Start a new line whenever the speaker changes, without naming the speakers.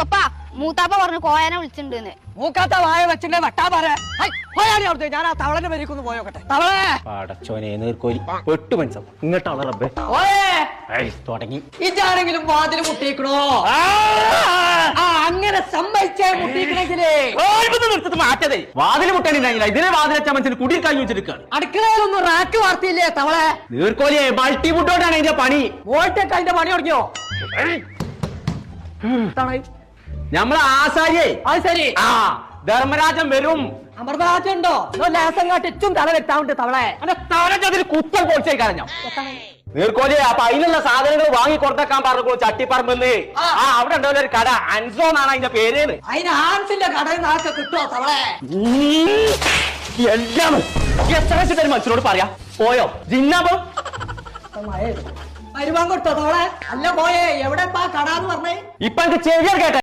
ഉപ്പ മൂത്താപ്പ പറഞ്ഞു കോയനെ വിളിച്ചിട്ടുണ്ട്.
മൂക്കാത്ത വായ വെച്ചിട്ട് വട്ടാ പറയാ ഞാൻ ആ തവളന്റെ പേരിക്കൊന്ന് പോയോക്കട്ടെ. തവളേ
പടച്ചോനെ നീർക്കോലി പെട്ടു മനസ്സം ഇങ്ങോട്ടാണ് റബ്ബേ തുടങ്ങി.
ഇതാണെങ്കിലും വാതിൽ മുട്ടിക്കണോ? അങ്ങനെ സമ്മതിച്ചേ മുട്ടിക്കണെങ്കിലേ
നിർത്തത് മാറ്റതേ. വാതിൽ മുട്ടാനില്ല, ഇതിനെ വാതിൽ വെച്ചാൽ മനസ്സിൽ കുടിയിൽ കഴിഞ്ഞു വെച്ചിരിക്കാണ്.
അടുക്കളയിലൊന്നും റാക്ക് വാർത്തയില്ലേ തവളെ?
നീർക്കോലിയെ മൾട്ടി ഫുഡോട്ടാണ് ഇതിന്റെ പണി.
വോൾട്ടൊക്കെ അതിന്റെ പണി തുടങ്ങിയോ?
നമ്മളെ ആസാരിയെ
അത് ശരി.
ധർമ്മരാജൻ വരും.
അമൃതരാജുണ്ടോ? ലാസം കാട്ടിച്ചും തല വെട്ടാവുണ്ട് തവളെ.
തലച്ചതിൽ കുറ്റം പൊളിച്ചേക്കാരം ഞാൻ നീർക്കോലിയെ. അപ്പൊ അതിനുള്ള സാധനങ്ങൾ വാങ്ങി കൊടുത്തേക്കാൻ പറഞ്ഞു ചട്ടിപ്പറമ്പെന്ന്. അവിടെ ഉണ്ടോ ഒരു കട, അൻസോ എന്നാണ് അതിന്റെ പേര്.
അതിന് ഹാൻസിന്റെ കടയിൽ നിന്നൊക്കെ കിട്ടുമോ തവളെ?
എല്ലാം എത്ര വെച്ചിട്ട് മനുഷ്യനോട് പറയാ പോയോ ജിന്നാബോ
വരുവാൻ കൊടുത്തോ തവളെ? അല്ല പോയേ എവിടെ കട എന്ന് പറഞ്ഞേ?
ഇപ്പൊ എനിക്ക് ചെവിയാൽ കേട്ടെ.